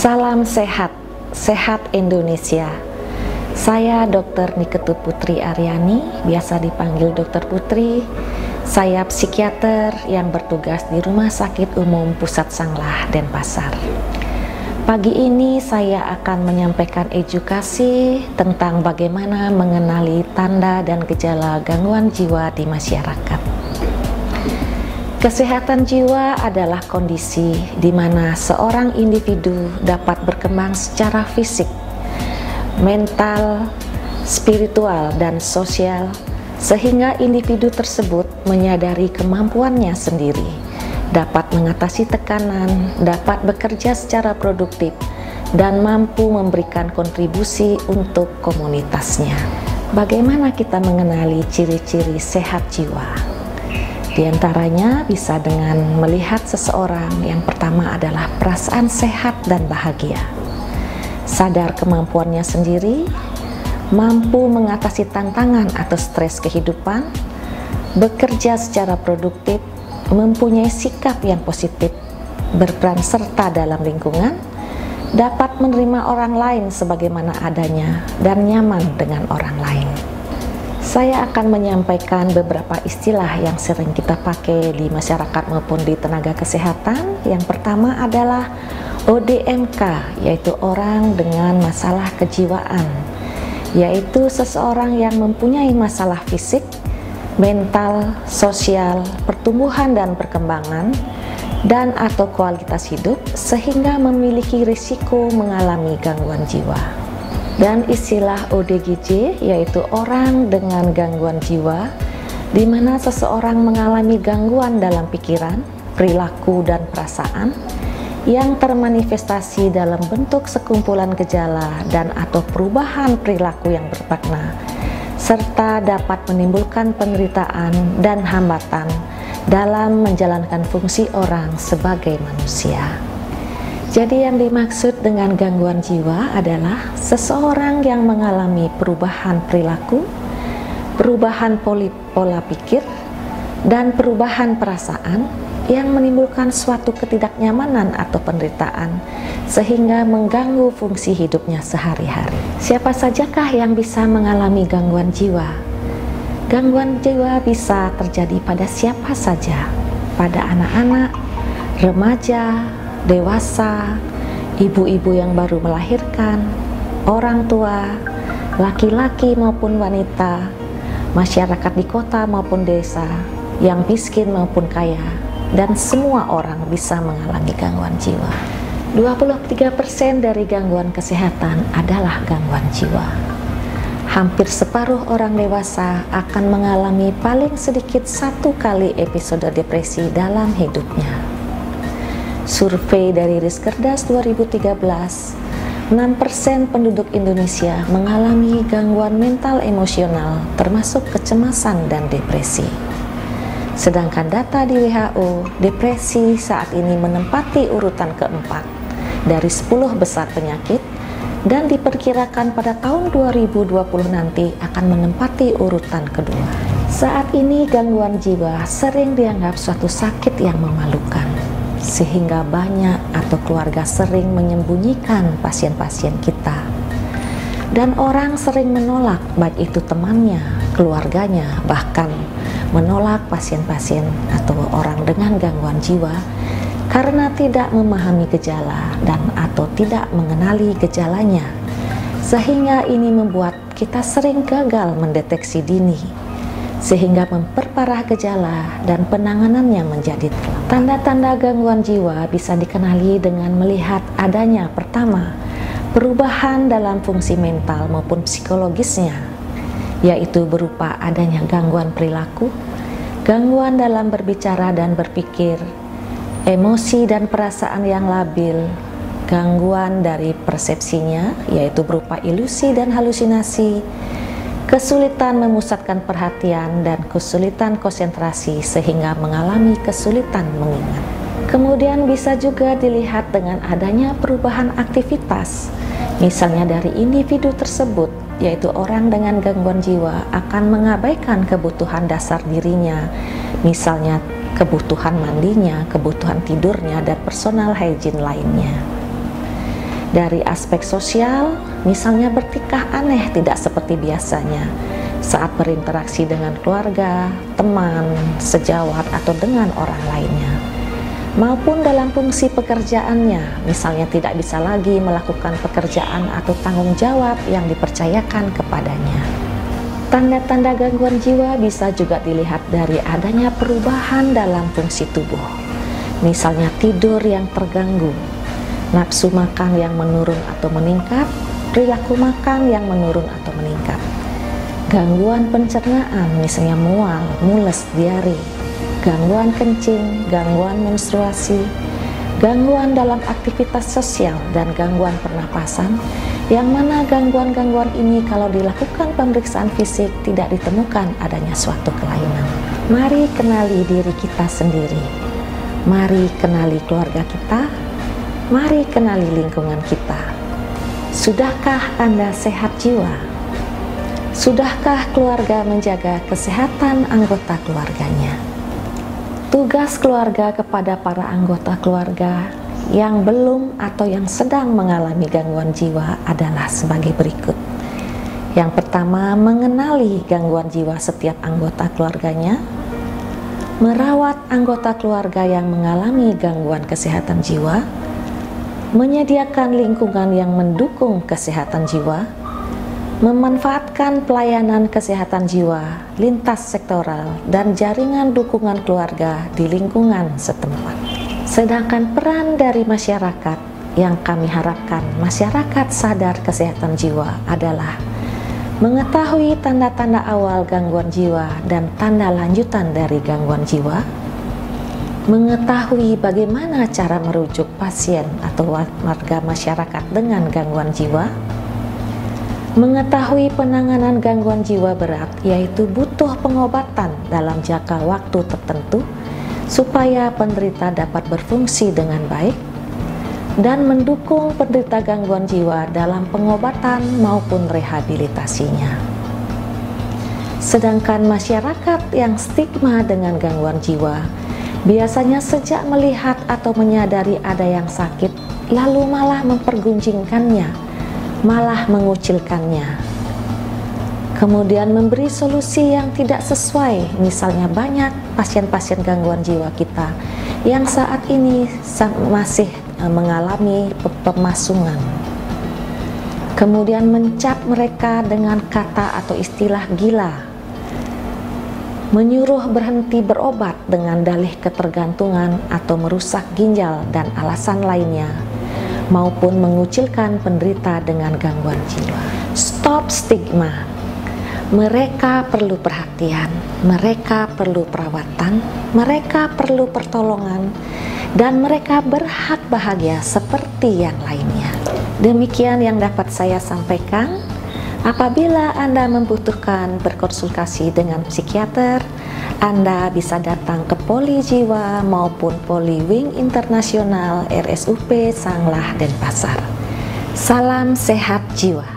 Salam sehat, sehat Indonesia. Saya Dr. Niketut Putri Aryani, biasa dipanggil Dr. Putri. Saya psikiater yang bertugas di Rumah Sakit Umum Pusat Sanglah, Denpasar. Pagi ini saya akan menyampaikan edukasi tentang bagaimana mengenali tanda dan gejala gangguan jiwa di masyarakat. Kesehatan jiwa adalah kondisi di mana seorang individu dapat berkembang secara fisik, mental, spiritual, dan sosial, sehingga individu tersebut menyadari kemampuannya sendiri, dapat mengatasi tekanan, dapat bekerja secara produktif, dan mampu memberikan kontribusi untuk komunitasnya. Bagaimana kita mengenali ciri-ciri sehat jiwa? Di antaranya bisa dengan melihat seseorang. Yang pertama adalah perasaan sehat dan bahagia, sadar kemampuannya sendiri, mampu mengatasi tantangan atau stres kehidupan, bekerja secara produktif, mempunyai sikap yang positif, berperan serta dalam lingkungan, dapat menerima orang lain sebagaimana adanya, dan nyaman dengan orang lain. Saya akan menyampaikan beberapa istilah yang sering kita pakai di masyarakat maupun di tenaga kesehatan. Yang pertama adalah ODMK, yaitu orang dengan masalah kejiwaan, yaitu seseorang yang mempunyai masalah fisik, mental, sosial, pertumbuhan dan perkembangan, dan atau kualitas hidup, sehingga memiliki risiko mengalami gangguan jiwa. Dan istilah ODGJ, yaitu orang dengan gangguan jiwa, di mana seseorang mengalami gangguan dalam pikiran, perilaku, dan perasaan yang termanifestasi dalam bentuk sekumpulan gejala dan atau perubahan perilaku yang bermakna, serta dapat menimbulkan penderitaan dan hambatan dalam menjalankan fungsi orang sebagai manusia. Jadi yang dimaksud dengan gangguan jiwa adalah seseorang yang mengalami perubahan perilaku, perubahan pola pikir, dan perubahan perasaan yang menimbulkan suatu ketidaknyamanan atau penderitaan sehingga mengganggu fungsi hidupnya sehari-hari. Siapa sajakah yang bisa mengalami gangguan jiwa? Gangguan jiwa bisa terjadi pada siapa saja, pada anak-anak, remaja, dewasa, ibu-ibu yang baru melahirkan, orang tua, laki-laki maupun wanita, masyarakat di kota maupun desa, yang miskin maupun kaya, dan semua orang bisa mengalami gangguan jiwa. 23% dari gangguan kesehatan adalah gangguan jiwa. Hampir separuh orang dewasa akan mengalami paling sedikit 1 kali episode depresi dalam hidupnya. Survei dari Riskerdas 2013, 6% penduduk Indonesia mengalami gangguan mental emosional termasuk kecemasan dan depresi. Sedangkan data di WHO, depresi saat ini menempati urutan keempat dari 10 besar penyakit dan diperkirakan pada tahun 2020 nanti akan menempati urutan kedua. Saat ini gangguan jiwa sering dianggap suatu sakit yang memalukan, sehingga banyak atau keluarga sering menyembunyikan pasien-pasien kita. Dan orang sering menolak, baik itu temannya, keluarganya, bahkan menolak pasien-pasien atau orang dengan gangguan jiwa karena tidak memahami gejala dan atau tidak mengenali gejalanya. Sehingga ini membuat kita sering gagal mendeteksi dini, sehingga memperparah gejala dan penanganannya menjadi telat. Tanda-tanda gangguan jiwa bisa dikenali dengan melihat adanya pertama, perubahan dalam fungsi mental maupun psikologisnya, yaitu berupa adanya gangguan perilaku, gangguan dalam berbicara dan berpikir, emosi dan perasaan yang labil, gangguan dari persepsinya, yaitu berupa ilusi dan halusinasi, kesulitan memusatkan perhatian dan kesulitan konsentrasi sehingga mengalami kesulitan mengingat. Kemudian bisa juga dilihat dengan adanya perubahan aktivitas, misalnya dari individu tersebut, yaitu orang dengan gangguan jiwa akan mengabaikan kebutuhan dasar dirinya, misalnya kebutuhan mandinya, kebutuhan tidurnya, dan personal hygiene lainnya. Dari aspek sosial, misalnya bertingkah aneh tidak seperti biasanya saat berinteraksi dengan keluarga, teman, sejawat, atau dengan orang lainnya. Maupun dalam fungsi pekerjaannya, misalnya tidak bisa lagi melakukan pekerjaan atau tanggung jawab yang dipercayakan kepadanya. Tanda-tanda gangguan jiwa bisa juga dilihat dari adanya perubahan dalam fungsi tubuh, misalnya tidur yang terganggu, nafsu makan yang menurun atau meningkat, perilaku makan yang menurun atau meningkat, gangguan pencernaan, misalnya mual, mules, diare, gangguan kencing, gangguan menstruasi, gangguan dalam aktivitas sosial, dan gangguan pernapasan, yang mana gangguan-gangguan ini kalau dilakukan pemeriksaan fisik tidak ditemukan adanya suatu kelainan. Mari kenali diri kita sendiri, mari kenali keluarga kita, mari kenali lingkungan kita. Sudahkah Anda sehat jiwa? Sudahkah keluarga menjaga kesehatan anggota keluarganya? Tugas keluarga kepada para anggota keluarga yang belum atau yang sedang mengalami gangguan jiwa adalah sebagai berikut. Yang pertama, mengenali gangguan jiwa setiap anggota keluarganya, merawat anggota keluarga yang mengalami gangguan kesehatan jiwa, menyediakan lingkungan yang mendukung kesehatan jiwa, memanfaatkan pelayanan kesehatan jiwa lintas sektoral dan jaringan dukungan keluarga di lingkungan setempat. Sedangkan peran dari masyarakat yang kami harapkan masyarakat sadar kesehatan jiwa adalah mengetahui tanda-tanda awal gangguan jiwa dan tanda lanjutan dari gangguan jiwa, mengetahui bagaimana cara merujuk pasien atau warga masyarakat dengan gangguan jiwa, mengetahui penanganan gangguan jiwa berat, yaitu butuh pengobatan dalam jangka waktu tertentu supaya penderita dapat berfungsi dengan baik, dan mendukung penderita gangguan jiwa dalam pengobatan maupun rehabilitasinya. Sedangkan masyarakat yang stigma dengan gangguan jiwa biasanya sejak melihat atau menyadari ada yang sakit lalu malah mempergunjingkannya, malah mengucilkannya, kemudian memberi solusi yang tidak sesuai. Misalnya banyak pasien-pasien gangguan jiwa kita yang saat ini masih mengalami pemasungan, kemudian mencap mereka dengan kata atau istilah gila, menyuruh berhenti berobat dengan dalih ketergantungan atau merusak ginjal dan alasan lainnya, maupun mengucilkan penderita dengan gangguan jiwa. Stop stigma. Mereka perlu perhatian, mereka perlu perawatan, mereka perlu pertolongan, dan mereka berhak bahagia seperti yang lainnya. Demikian yang dapat saya sampaikan. Apabila Anda membutuhkan berkonsultasi dengan psikiater, Anda bisa datang ke Poli Jiwa maupun Poli Wing Internasional RSUP Sanglah Denpasar. Salam sehat jiwa.